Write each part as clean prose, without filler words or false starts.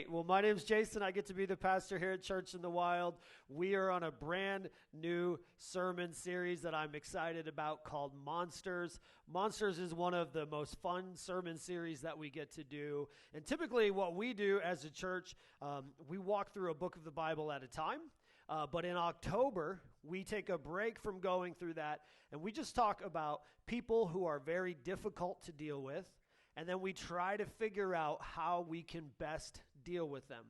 Great. Well, my name's Jason. I get to be the pastor here at Church in the Wild. We are on a brand new sermon series that I'm excited about called Monsters. Monsters is one of the most fun sermon series that we get to do. And typically what we do as a church, we walk through a book of the Bible at a time. But in October, we take a break from going through that, and we just talk about people who are very difficult to deal with. And then we try to figure out how we can best deal with them.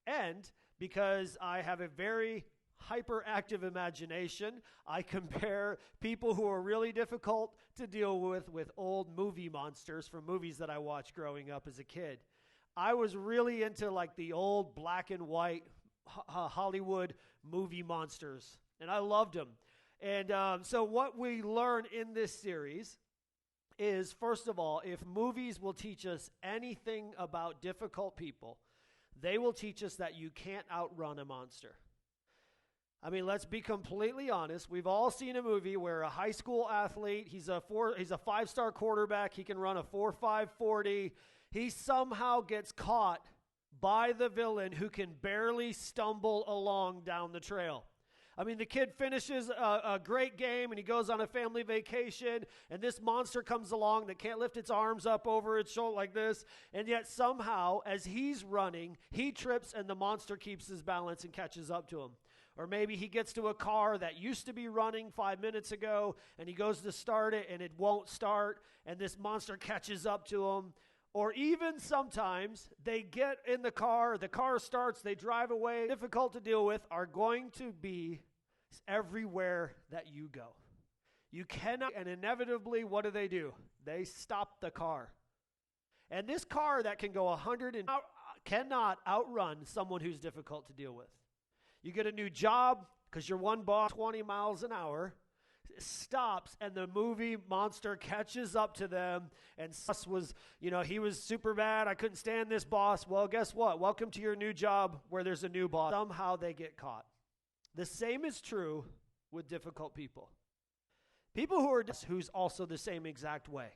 And because I have a very hyperactive imagination, I compare people who are really difficult to deal with old movie monsters from movies that I watched growing up as a kid. I was really into like the old black and white Hollywood movie monsters, and I loved them. And so what we learn in this series is, first of all, if movies will teach us anything about difficult people, they will teach us that you can't outrun a monster. I mean, let's be completely honest. We've all seen a movie where a high school athlete, he's a five-star quarterback, he can run a 4.5 40. He somehow gets caught by the villain who can barely stumble along down the trail. I mean, the kid finishes a great game, and he goes on a family vacation, and this monster comes along that can't lift its arms up over its shoulder like this, and yet somehow, as he's running, he trips, and the monster keeps his balance and catches up to him. Or maybe he gets to a car that used to be running 5 minutes ago, and he goes to start it, and it won't start, and this monster catches up to him. Or even sometimes they get in the car starts, they drive away. Difficult to deal with are going to be everywhere that you go. You cannot, and inevitably, what do? They stop the car. And this car that can go 100 and cannot outrun someone who's difficult to deal with. You get a new job because your one boss 20 miles an hour stops, and the movie monster catches up to them, and he was super bad. I couldn't stand this boss. Well, guess what? Welcome to your new job where there's a new boss. Somehow they get caught. The same is true with difficult people. People who's also the same exact way.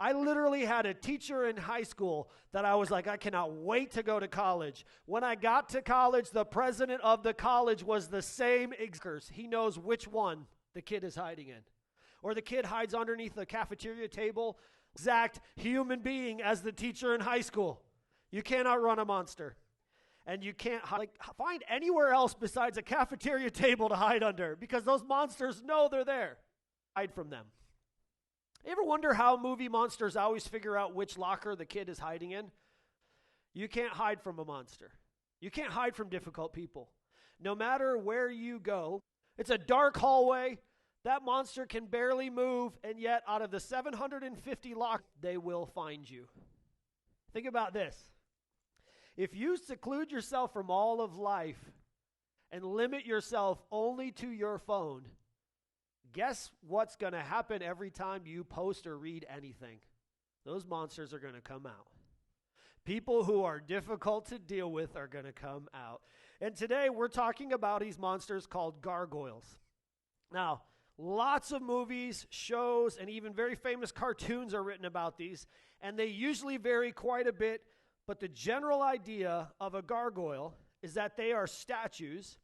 I literally had a teacher in high school that I was like, I cannot wait to go to college. When I got to college, the president of the college was the same. He knows which one the kid is hiding in. Or the kid hides underneath the cafeteria table, exact human being as the teacher in high school. You cannot run a monster. And you can't find anywhere else besides a cafeteria table to hide under, because those monsters know they're there. Hide from them. You ever wonder how movie monsters always figure out which locker the kid is hiding in? You can't hide from a monster. You can't hide from difficult people. No matter where you go, it's a dark hallway. That monster can barely move, and yet out of the 750 locks, they will find you. Think about this. If you seclude yourself from all of life and limit yourself only to your phone, guess what's going to happen every time you post or read anything? Those monsters are going to come out. People who are difficult to deal with are going to come out. And today we're talking about these monsters called gargoyles. Now, lots of movies, shows, and even very famous cartoons are written about these, and they usually vary quite a bit, but the general idea of a gargoyle is that they are statues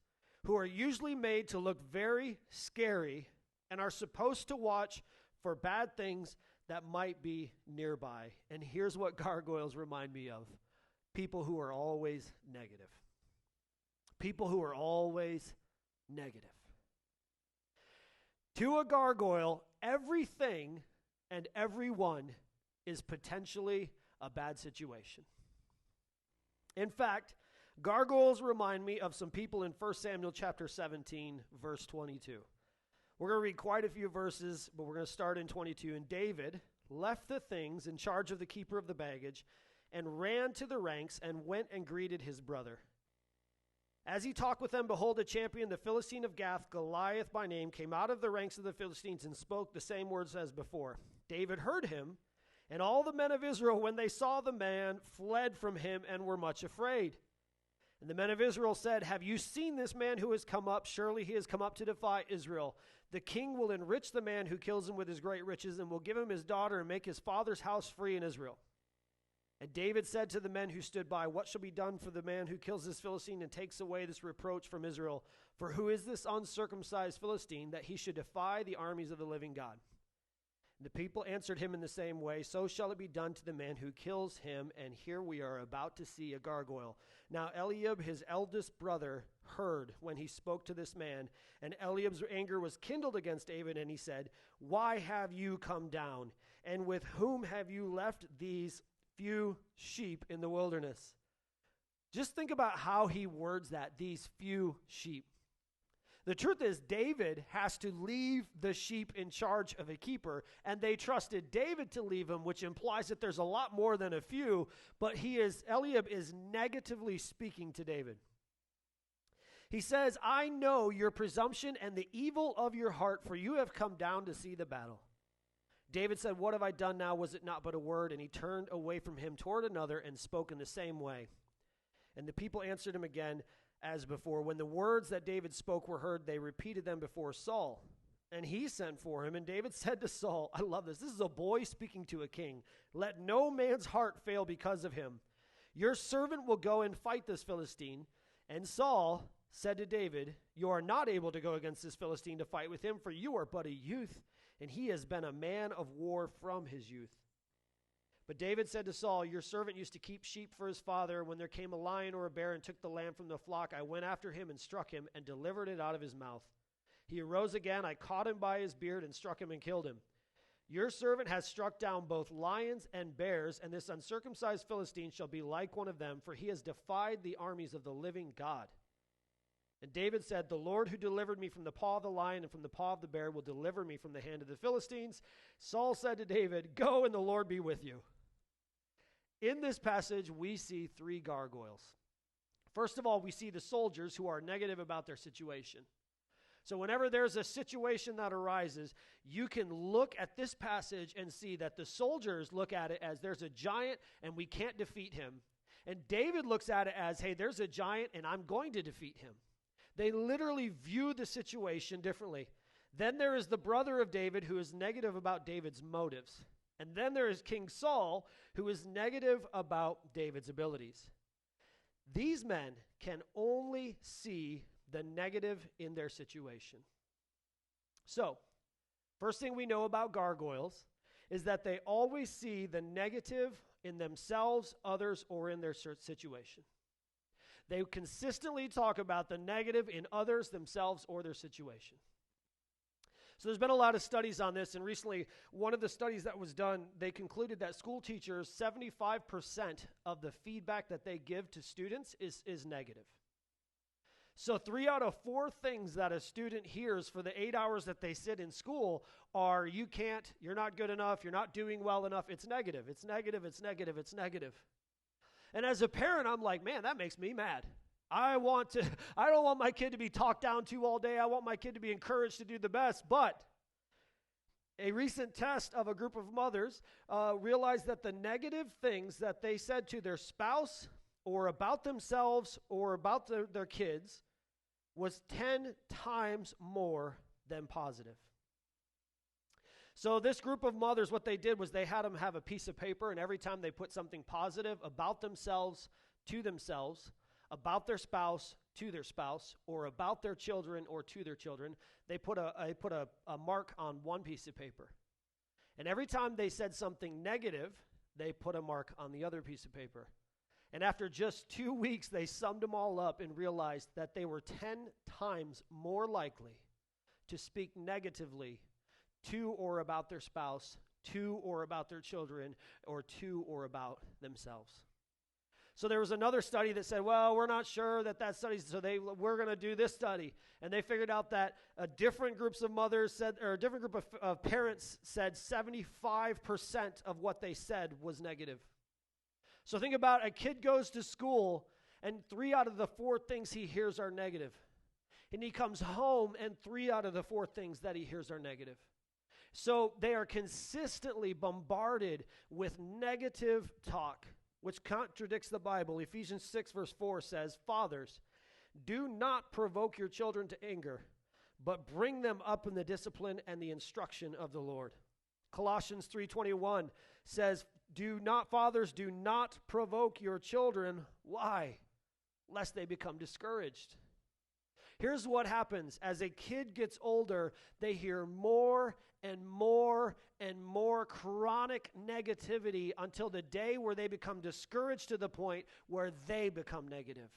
who are usually made to look very scary and are supposed to watch for bad things that might be nearby. And here's what gargoyles remind me of. People who are always negative. People who are always negative. To a gargoyle, everything and everyone is potentially a bad situation. In fact, gargoyles remind me of some people in 1 Samuel chapter 17, verse 22. We're going to read quite a few verses, but we're going to start in 22. And David left the things in charge of the keeper of the baggage and ran to the ranks and went and greeted his brother. As he talked with them, behold, a champion, the Philistine of Gath, Goliath by name, came out of the ranks of the Philistines and spoke the same words as before. David heard him, and all the men of Israel, when they saw the man, fled from him and were much afraid. And the men of Israel said, have you seen this man who has come up? Surely he has come up to defy Israel. The king will enrich the man who kills him with his great riches and will give him his daughter and make his father's house free in Israel. And David said to the men who stood by, "What shall be done for the man who kills this Philistine and takes away this reproach from Israel? For who is this uncircumcised Philistine that he should defy the armies of the living God?" And the people answered him in the same way, "So shall it be done to the man who kills him." And here we are about to see a gargoyle. Now Eliab, his eldest brother, heard when he spoke to this man. And Eliab's anger was kindled against David, and he said, "Why have you come down? And with whom have you left these few sheep in the wilderness?" Just think about how he words that, these few sheep. The truth is, David has to leave the sheep in charge of a keeper, and they trusted David to leave them, which implies that there's a lot more than a few, but Eliab is negatively speaking to David. He says, "I know your presumption and the evil of your heart, for you have come down to see the battle." David said, "What have I done now? Was it not but a word?" And he turned away from him toward another and spoke in the same way. And the people answered him again as before. When the words that David spoke were heard, they repeated them before Saul. And he sent for him. And David said to Saul, I love this. This is a boy speaking to a king. "Let no man's heart fail because of him. Your servant will go and fight this Philistine." And Saul said to David, "You are not able to go against this Philistine to fight with him, for you are but a youth, and he has been a man of war from his youth." But David said to Saul, "Your servant used to keep sheep for his father. When there came a lion or a bear and took the lamb from the flock, I went after him and struck him and delivered it out of his mouth. He arose again. I caught him by his beard and struck him and killed him. Your servant has struck down both lions and bears, and this uncircumcised Philistine shall be like one of them, for he has defied the armies of the living God." And David said, "The Lord who delivered me from the paw of the lion and from the paw of the bear will deliver me from the hand of the Philistines." Saul said to David, "Go, and the Lord be with you." In this passage, we see three gargoyles. First of all, we see the soldiers who are negative about their situation. So whenever there's a situation that arises, you can look at this passage and see that the soldiers look at it as there's a giant and we can't defeat him. And David looks at it as, hey, there's a giant and I'm going to defeat him. They literally view the situation differently. Then there is the brother of David who is negative about David's motives. And then there is King Saul, who is negative about David's abilities. These men can only see the negative in their situation. So, first thing we know about gargoyles is that they always see the negative in themselves, others, or in their situation. They consistently talk about the negative in others, themselves, or their situation. So there's been a lot of studies on this, and recently, one of the studies that was done, they concluded that school teachers, 75% of the feedback that they give to students is negative. So 3 out of 4 things that a student hears for the 8 hours that they sit in school are, you can't, you're not good enough, you're not doing well enough. It's negative, it's negative, it's negative, it's negative. And as a parent, I'm like, man, that makes me mad. I don't want my kid to be talked down to all day. I want my kid to be encouraged to do the best. But a recent test of a group of mothers realized that the negative things that they said to their spouse or about themselves or about their kids was 10 times more than positive. So this group of mothers, what they did was they had them have a piece of paper, and every time they put something positive about themselves to themselves, about their spouse to their spouse, or about their children or to their children, they put a mark on one piece of paper. And every time they said something negative, they put a mark on the other piece of paper. And after just 2 weeks, they summed them all up and realized that they were 10 times more likely to speak negatively to or about their spouse, to or about their children, or to or about themselves. So there was another study that said, well, we're not sure that study, so we're going to do this study. And they figured out that different groups of mothers said, or a different group of parents said 75% of what they said was negative. So think about a kid goes to school, and 3 out of the 4 things he hears are negative. And he comes home, and 3 out of the 4 things that he hears are negative. So they are consistently bombarded with negative talk, which contradicts the Bible. Ephesians 6 verse 4 says, "Fathers, do not provoke your children to anger, but bring them up in the discipline and the instruction of the Lord." Colossians 3:21 says, fathers, do not provoke your children. Why? Lest they become discouraged. Here's what happens. As a kid gets older, they hear more and more and more chronic negativity until the day where they become discouraged to the point where they become negative.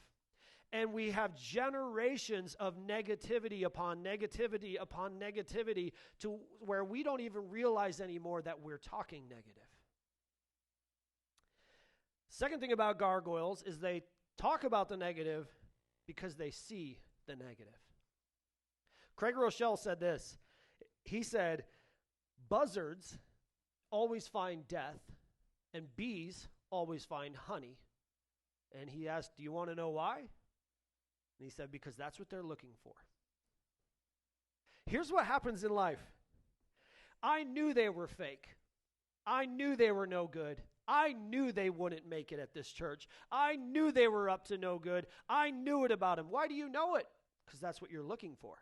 And we have generations of negativity upon negativity upon negativity to where we don't even realize anymore that we're talking negative. Second thing about gargoyles is they talk about the negative because they see the negative. Craig Rochelle said this. He said, buzzards always find death and bees always find honey. And he asked, do you want to know why? And he said, because that's what they're looking for. Here's what happens in life. I knew they were fake. I knew they were no good. I knew they wouldn't make it at this church. I knew they were up to no good. I knew it about them. Why do you know it? Because that's what you're looking for.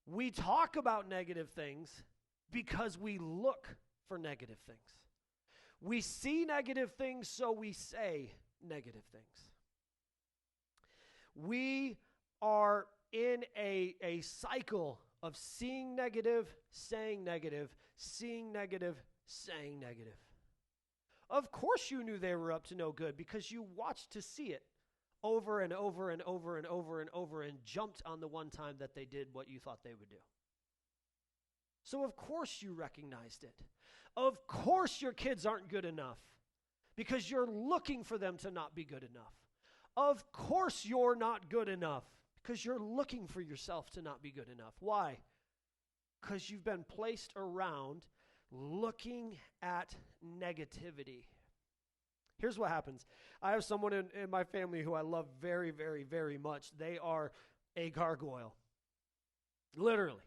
We talk about negative things because we look for negative things. We see negative things, so we say negative things. We are in a cycle of seeing negative, saying negative, seeing negative, saying negative. Of course you knew they were up to no good because you watched to see it over and over and over and over and over and jumped on the one time that they did what you thought they would do. So of course you recognized it. Of course your kids aren't good enough because you're looking for them to not be good enough. Of course you're not good enough because you're looking for yourself to not be good enough. Why? Because you've been placed around looking at negativity. Here's what happens. I have someone in my family who I love very, very, very much. They are a gargoyle. Literally.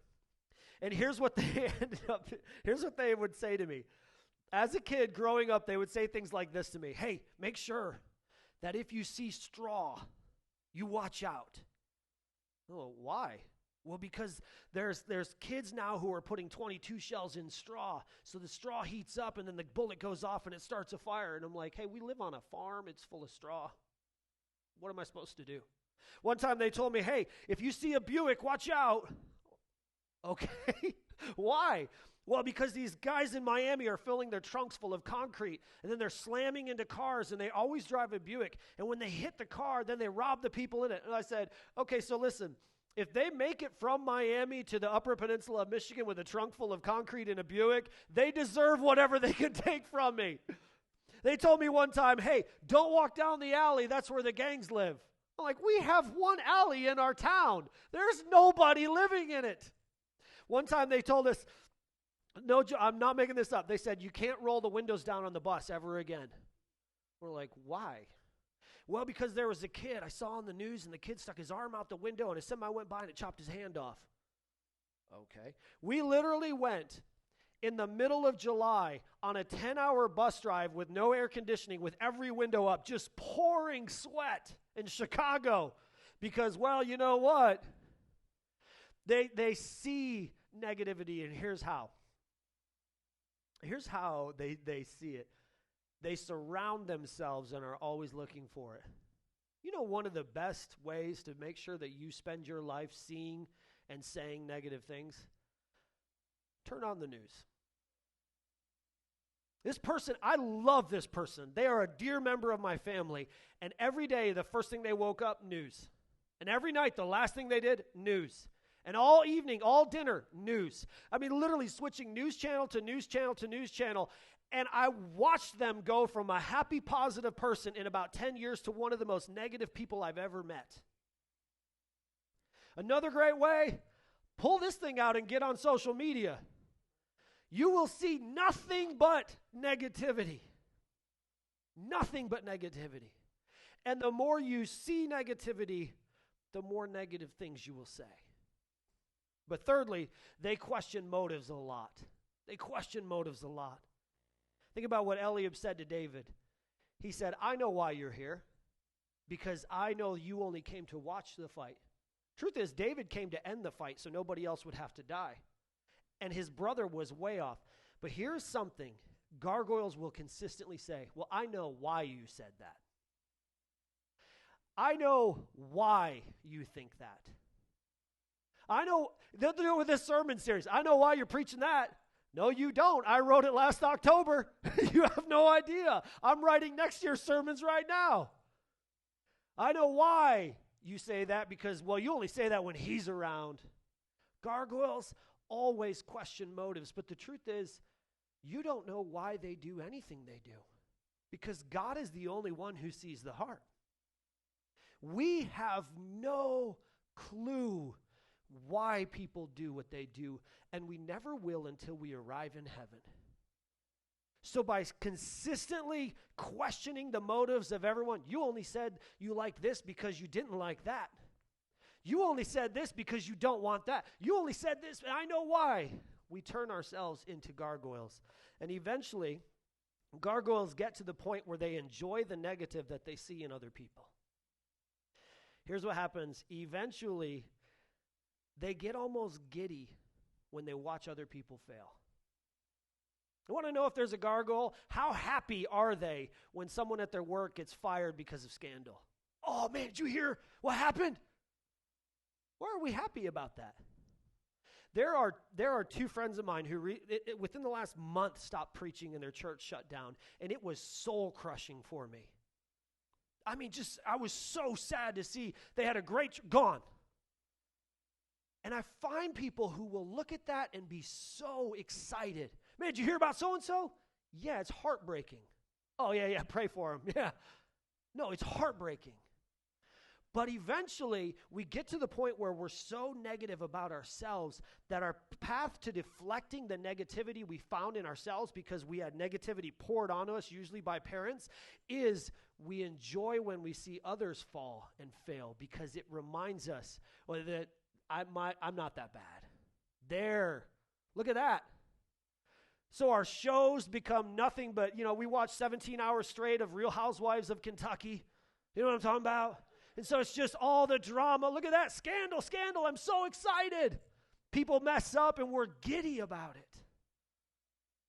And here's what they would say to me. As a kid growing up, they would say things like this to me. Hey, make sure that if you see straw, you watch out. Oh, why? Well, because there's kids now who are putting 22 shells in straw, so the straw heats up and then the bullet goes off and it starts a fire. And I'm like, hey, we live on a farm. It's full of straw. What am I supposed to do? One time they told me, hey, if you see a Buick, watch out. Okay, why? Well, because these guys in Miami are filling their trunks full of concrete, and then they're slamming into cars, and they always drive a Buick. And when they hit the car, then they rob the people in it. And I said, okay, so listen. If they make it from Miami to the Upper Peninsula of Michigan with a trunk full of concrete in a Buick, they deserve whatever they can take from me. They told me one time, hey, don't walk down the alley. That's where the gangs live. I'm like, we have one alley in our town. There's nobody living in it. One time they told us, no, I'm not making this up. They said, you can't roll the windows down on the bus ever again. We're like, why? Well, because there was a kid I saw on the news, and the kid stuck his arm out the window, and a semi went by, and it chopped his hand off. Okay. We literally went in the middle of July on a 10-hour bus drive with no air conditioning, with every window up, just pouring sweat in Chicago because, well, you know what? They see negativity, and here's how. Here's how they see it. They surround themselves and are always looking for it. You know, one of the best ways to make sure that you spend your life seeing and saying negative things? Turn on the news. This person, I love this person. They are a dear member of my family. And every day, the first thing they woke up, news. And every night, the last thing they did, news. And all evening, all dinner, news. I mean, literally switching news channel to news channel to news channel. And I watched them go from a happy, positive person in about 10 years to one of the most negative people I've ever met. Another great way, pull this thing out and get on social media. You will see nothing but negativity. Nothing but negativity. And the more you see negativity, the more negative things you will say. But thirdly, they question motives a lot. They question motives a lot. Think about what Eliab said to David. He said, I know why you're here, because I know you only came to watch the fight. Truth is, David came to end the fight so nobody else would have to die. And his brother was way off. But here's something gargoyles will consistently say, well, I know why you said that. I know why you think that. I know, they'll do it with this sermon series. I know why you're preaching that. No, you don't. I wrote it last October. You have no idea. I'm writing next year's sermons right now. I know why you say that because, well, you only say that when he's around. Gargoyles always question motives, but the truth is, you don't know why they do anything they do because God is the only one who sees the heart. We have no clue why people do what they do, and we never will until we arrive in heaven. So by consistently questioning the motives of everyone, you only said you like this because you didn't like that. You only said this because you don't want that. You only said this, and I know why. We turn ourselves into gargoyles. And eventually, gargoyles get to the point where they enjoy the negative that they see in other people. Here's what happens. Eventually, they get almost giddy when they watch other people fail. I want to know if there's a gargoyle. How happy are they when someone at their work gets fired because of scandal? Oh, man, did you hear what happened? Why are we happy about that? There are two friends of mine who within the last month stopped preaching and their church shut down, and it was soul-crushing for me. I mean, I was so sad to see they had a great, gone. And I find people who will look at that and be so excited. Man, did you hear about so-and-so? Yeah, it's heartbreaking. Oh, yeah, pray for him. Yeah. No, it's heartbreaking. But eventually, we get to the point where we're so negative about ourselves that our path to deflecting the negativity we found in ourselves because we had negativity poured on us, usually by parents, is we enjoy when we see others fall and fail because it reminds us that I'm not that bad. There, look at that. So our shows become nothing but, we watch 17 hours straight of Real Housewives of Kentucky. You know what I'm talking about? And so it's just all the drama. Look at that. Scandal. I'm so excited. People mess up and we're giddy about it.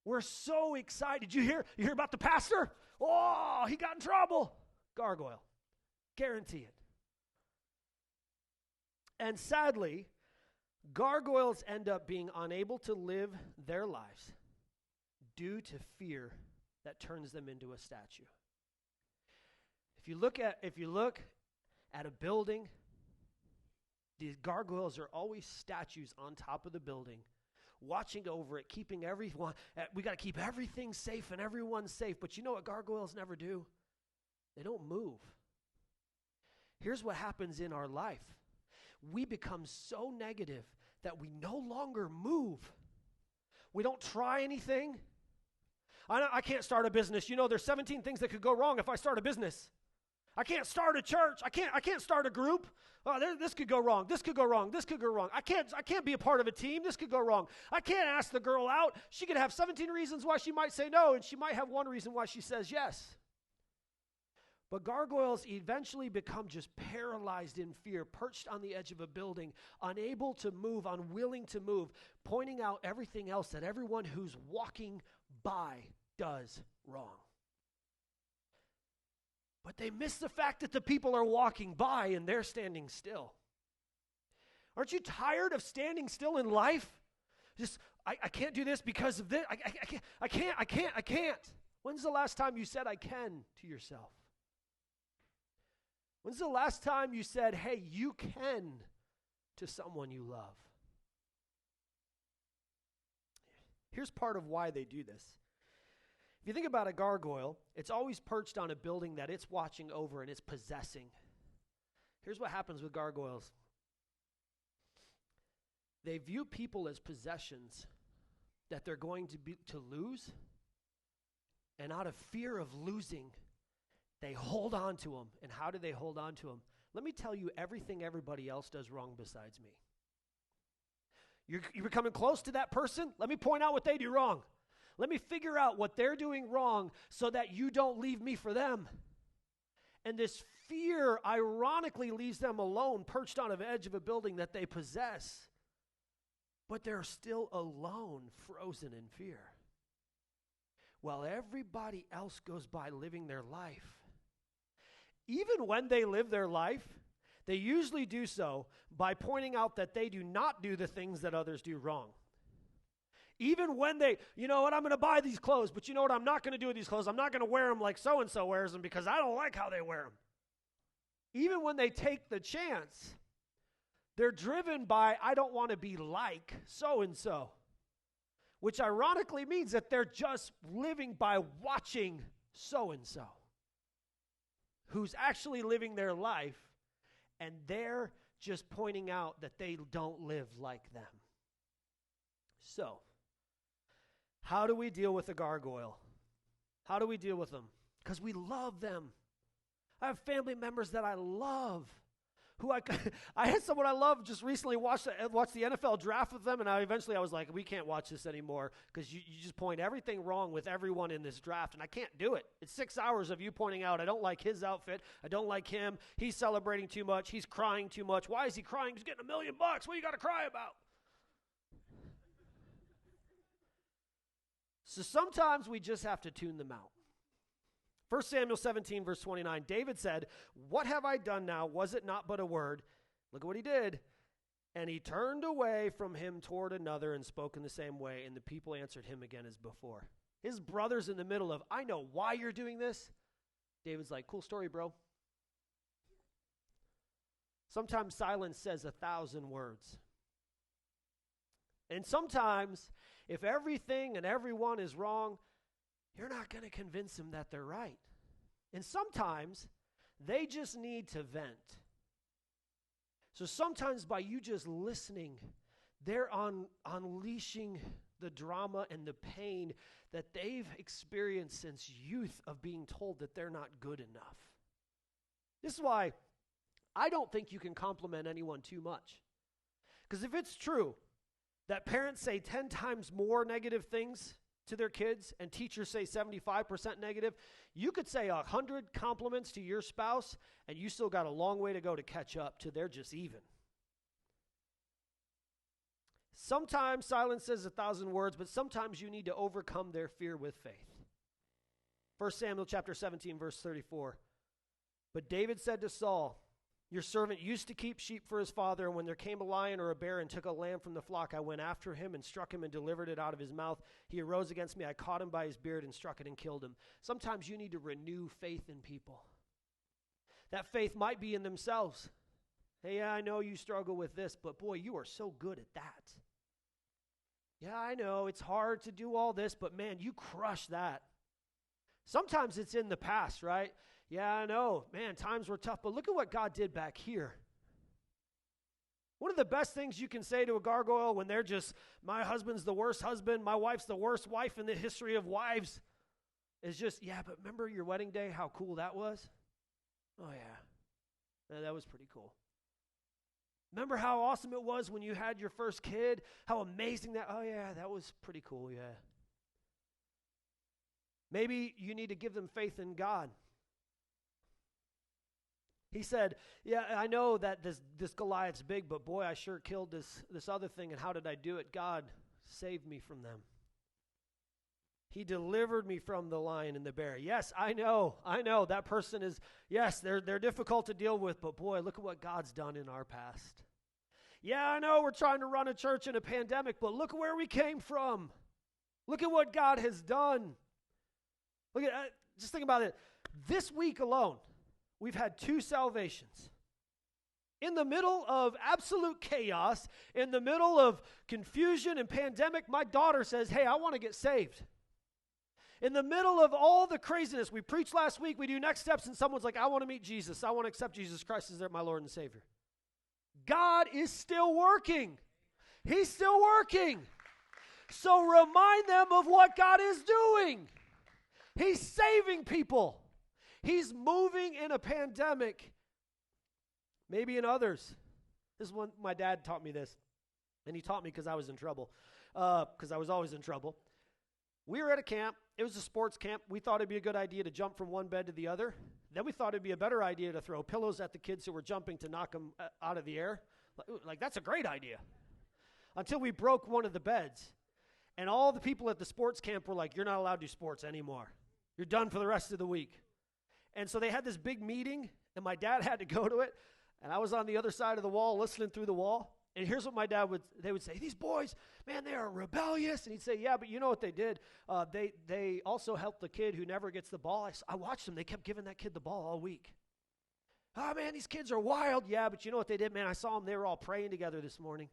We're so excited. You hear about the pastor? Oh, he got in trouble. Gargoyle. Guarantee it. And sadly, gargoyles end up being unable to live their lives due to fear that turns them into a statue. If you look at a building, these gargoyles are always statues on top of the building, watching over it, keeping everyone, we got to keep everything safe and everyone safe. But you know what gargoyles never do? They don't move. Here's what happens in our life. We become so negative that we no longer move. We don't try anything. I can't start a business. There's 17 things that could go wrong if I start a business. I can't start a church. I can't start a group. This could go wrong. This could go wrong. This could go wrong. I can't be a part of a team. This could go wrong. I can't ask the girl out. She could have 17 reasons why she might say no, and she might have one reason why she says yes. But gargoyles eventually become just paralyzed in fear, perched on the edge of a building, unable to move, unwilling to move, pointing out everything else that everyone who's walking by does wrong. But they miss the fact that the people are walking by and they're standing still. Aren't you tired of standing still in life? I can't do this because of this. I can't. When's the last time you said I can to yourself? When's the last time you said, hey, you can to someone you love? Here's part of why they do this. If you think about a gargoyle, it's always perched on a building that it's watching over and it's possessing. Here's what happens with gargoyles. They view people as possessions that they're going to lose, and out of fear of losing, they hold on to them. And how do they hold on to them? Let me tell you everything everybody else does wrong besides me. You're becoming close to that person? Let me point out what they do wrong. Let me figure out what they're doing wrong so that you don't leave me for them. And this fear ironically leaves them alone, perched on the edge of a building that they possess. But they're still alone, frozen in fear. while everybody else goes by living their life. Even when they live their life, they usually do so by pointing out that they do not do the things that others do wrong. Even when they, you know what, I'm going to buy these clothes, but you know what I'm not going to do with these clothes? I'm not going to wear them like so-and-so wears them because I don't like how they wear them. Even when they take the chance, they're driven by, I don't want to be like so-and-so, which ironically means that they're just living by watching so-and-so, who's actually living their life, and they're just pointing out that they don't live like them. So, how do we deal with the gargoyle? How do we deal with them? Because we love them. I have family members that I love. I had someone I love just recently watch the NFL draft with them, and I was like, we can't watch this anymore because you just point everything wrong with everyone in this draft, and I can't do it. It's 6 hours of you pointing out, I don't like his outfit. I don't like him. He's celebrating too much. He's crying too much. Why is he crying? He's getting $1 million. What do you got to cry about? So sometimes we just have to tune them out. 1 Samuel 17, verse 29, David said, "What have I done now? Was it not but a word?" Look at what he did. "And he turned away from him toward another and spoke in the same way, and the people answered him again as before." His brother's in the middle of, I know why you're doing this. David's like, cool story, bro. Sometimes silence says 1,000 words. And sometimes, if everything and everyone is wrong, you're not going to convince them that they're right. And sometimes, they just need to vent. So sometimes by you just listening, they're unleashing the drama and the pain that they've experienced since youth of being told that they're not good enough. This is why I don't think you can compliment anyone too much. Because if it's true that parents say 10 times more negative things to their kids and teachers say 75% negative, you could say 100 compliments to your spouse and you still got a long way to go to catch up to they're just even. Sometimes silence says 1,000 words, but sometimes you need to overcome their fear with faith. 1 Samuel chapter 17, verse 34. But David said to Saul, "Your servant used to keep sheep for his father, and when there came a lion or a bear and took a lamb from the flock, I went after him and struck him and delivered it out of his mouth. He arose against me. I caught him by his beard and struck it and killed him." Sometimes you need to renew faith in people. That faith might be in themselves. Hey, yeah, I know you struggle with this, but boy, you are so good at that. Yeah, I know it's hard to do all this, but man, you crush that. Sometimes it's in the past, right? Yeah, I know, man, times were tough, but look at what God did back here. One of the best things you can say to a gargoyle when they're just, my husband's the worst husband, my wife's the worst wife in the history of wives, is just, yeah, but remember your wedding day, how cool that was? Oh, yeah, that was pretty cool. Remember how awesome it was when you had your first kid? How amazing that, oh yeah, that was pretty cool, yeah. Maybe you need to give them faith in God. He said, yeah, I know that this Goliath's big, but boy, I sure killed this other thing, and how did I do it? God saved me from them. He delivered me from the lion and the bear. Yes, I know, that person is, yes, they're difficult to deal with, but boy, look at what God's done in our past. Yeah, I know we're trying to run a church in a pandemic, but look where we came from. Look at what God has done. Look at, just think about it. This week alone, we've had 2 salvations. In the middle of absolute chaos, in the middle of confusion and pandemic, my daughter says, hey, I want to get saved. In the middle of all the craziness, we preached last week, we do next steps, and someone's like, I want to meet Jesus. I want to accept Jesus Christ as my Lord and Savior. God is still working. He's still working. So remind them of what God is doing. He's saving people. He's moving in a pandemic, maybe in others. This is when my dad taught me this, and he taught me because I was in trouble, because I was always in trouble. We were at a camp. It was a sports camp. We thought it'd be a good idea to jump from one bed to the other. Then we thought it'd be a better idea to throw pillows at the kids who were jumping to knock them out of the air. Like that's a great idea. Until we broke one of the beds. And all the people at the sports camp were like, you're not allowed to do sports anymore. You're done for the rest of the week. And so they had this big meeting, and my dad had to go to it. And I was on the other side of the wall listening through the wall. And here's what my dad they would say, these boys, man, they are rebellious. And he'd say, yeah, but you know what they did? They also helped the kid who never gets the ball. I watched them. They kept giving that kid the ball all week. Oh, man, these kids are wild. Yeah, but you know what they did? Man, I saw them. They were all praying together this morning.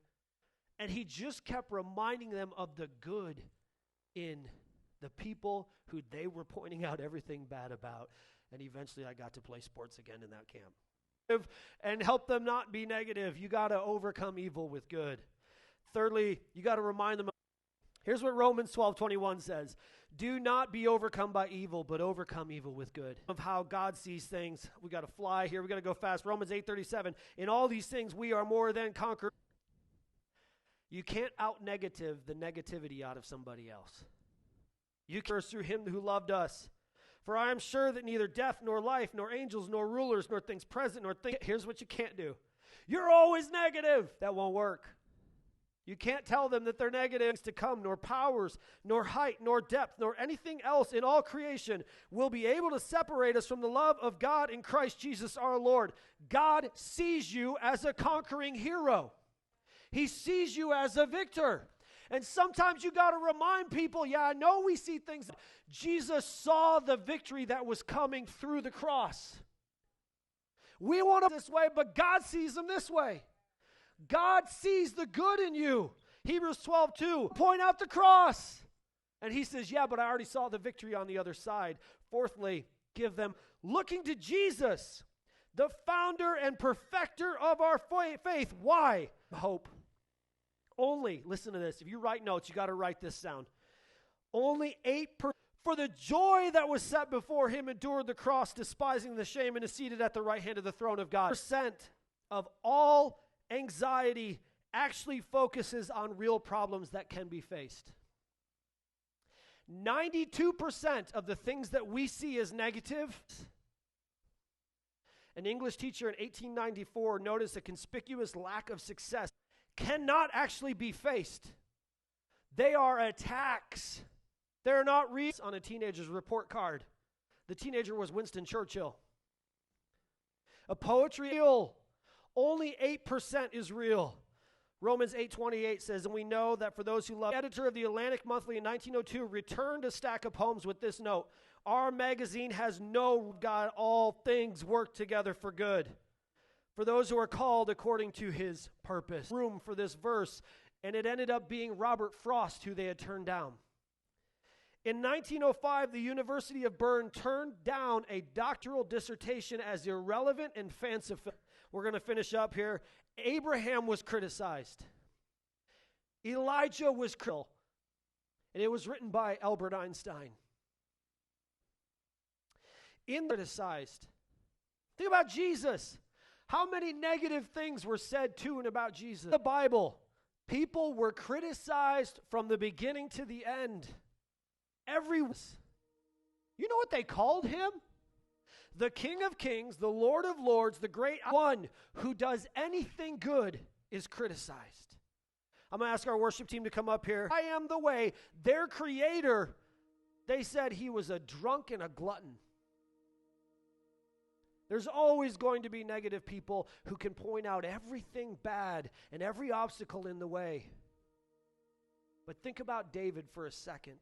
And he just kept reminding them of the good in the people who they were pointing out everything bad about. And eventually I got to play sports again in that camp. And help them not be negative. You got to overcome evil with good. Thirdly, you got to remind them. Here's what Romans 12:21 says. Do not be overcome by evil, but overcome evil with good. Of how God sees things. We got to fly here. We got to go fast. Romans 8:37. In all these things, we are more than conquerors. You can't out-negative the negativity out of somebody else. You can through him who loved us. For I am sure that neither death, nor life, nor angels, nor rulers, nor things present, nor things... Here's what you can't do. You're always negative. That won't work. You can't tell them that they're negative to come, nor powers, nor height, nor depth, nor anything else in all creation will be able to separate us from the love of God in Christ Jesus our Lord. God sees you as a conquering hero. He sees you as a victor. And sometimes you got to remind people, yeah, I know we see things. Jesus saw the victory that was coming through the cross. We want to this way, but God sees them this way. God sees the good in you. Hebrews 12:2, point out the cross. And he says, yeah, but I already saw the victory on the other side. Fourthly, give them looking to Jesus, the founder and perfecter of our faith. Why? Hope. Only, listen to this, if you write notes, you got to write this down. Only 8% for the joy that was set before him endured the cross, despising the shame, and is seated at the right hand of the throne of God. Percent of all anxiety actually focuses on real problems that can be faced. 92% of the things that we see as negative. An English teacher in 1894 noticed a conspicuous lack of success cannot actually be faced. They are attacks. They're not real. On a teenager's report card. The teenager was Winston Churchill. A poetry real. Only 8% is real. Romans 8:28 says, and we know that for those who love, the editor of the Atlantic Monthly in 1902 returned a stack of poems with this note. Our magazine has no God, all things work together for good. For those who are called according to his purpose. Room for this verse, and it ended up being Robert Frost, who they had turned down. In 1905, the University of Bern turned down a doctoral dissertation as irrelevant and fanciful. We're going to finish up here. Abraham was criticized. Elijah was criticized. And it was written by Albert Einstein. Criticized. Think about Jesus. How many negative things were said to and about Jesus? In the Bible, people were criticized from the beginning to the end. Everyone. You know what they called him? The King of Kings, the Lord of Lords, the great one who does anything good is criticized. I'm going to ask our worship team to come up here. I am the way. Their creator, they said he was a drunk and a glutton. There's always going to be negative people who can point out everything bad and every obstacle in the way. But think about David for a second.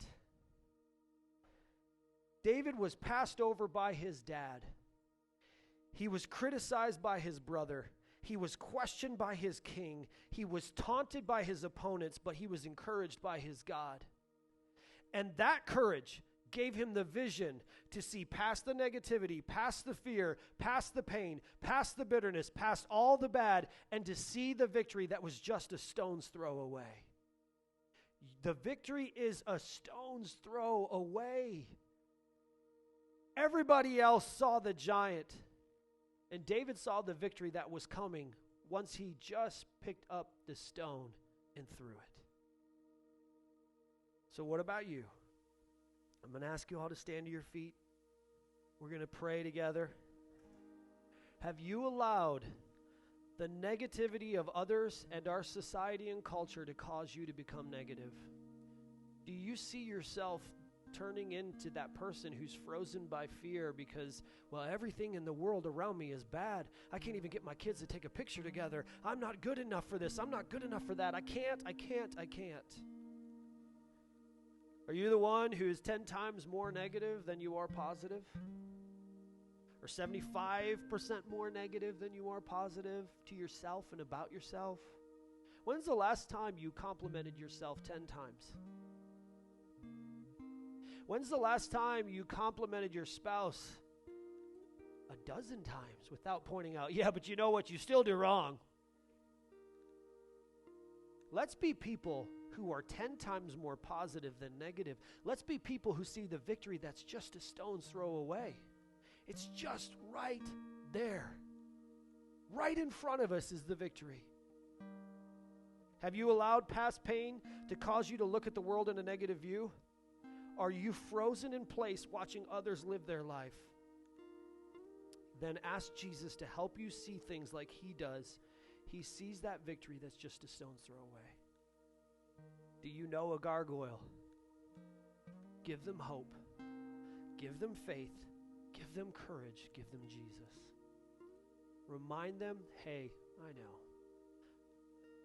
David was passed over by his dad. He was criticized by his brother. He was questioned by his king. He was taunted by his opponents, but he was encouraged by his God. And that courage gave him the vision to see past the negativity, past the fear, past the pain, past the bitterness, past all the bad, and to see the victory that was just a stone's throw away. The victory is a stone's throw away. Everybody else saw the giant, and David saw the victory that was coming once he just picked up the stone and threw it. So what about you? I'm going to ask you all to stand to your feet. We're going to pray together. Have you allowed the negativity of others and our society and culture to cause you to become negative? Do you see yourself turning into that person who's frozen by fear because, well, everything in the world around me is bad. I can't even get my kids to take a picture together. I'm not good enough for this. I'm not good enough for that. I can't. Are you the one who is 10 times more negative than you are positive? Or 75% more negative than you are positive to yourself and about yourself? When's the last time you complimented yourself 10 times? When's the last time you complimented your spouse a dozen times without pointing out, yeah, but you know what, you still do wrong? Let's be people who are 10 times more positive than negative. Let's be people who see the victory that's just a stone's throw away. It's just right there. Right in front of us is the victory. Have you allowed past pain to cause you to look at the world in a negative view? Are you frozen in place watching others live their life? Then ask Jesus to help you see things like he does. He sees that victory that's just a stone's throw away. Do you know a gargoyle? Give them hope. Give them faith. Give them courage. Give them Jesus. Remind them, hey, I know,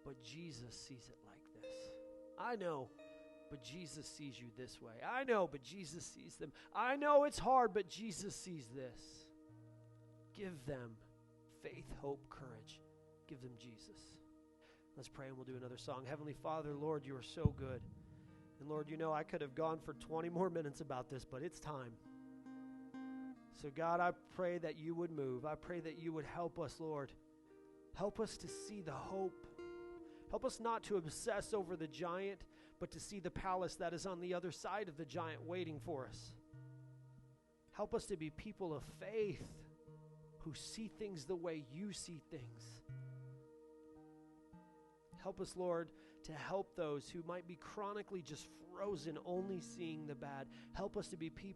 but Jesus sees it like this. I know, but Jesus sees you this way. I know, but Jesus sees them. I know it's hard, but Jesus sees this. Give them faith, hope, courage. Give them Jesus. Let's pray and we'll do another song. Heavenly Father, Lord, you are so good. And Lord, you know I could have gone for 20 more minutes about this, but it's time. So God, I pray that you would move. I pray that you would help us, Lord. Help us to see the hope. Help us not to obsess over the giant, but to see the palace that is on the other side of the giant waiting for us. Help us to be people of faith who see things the way you see things. Help us, Lord, to help those who might be chronically just frozen, only seeing the bad. Help us to be people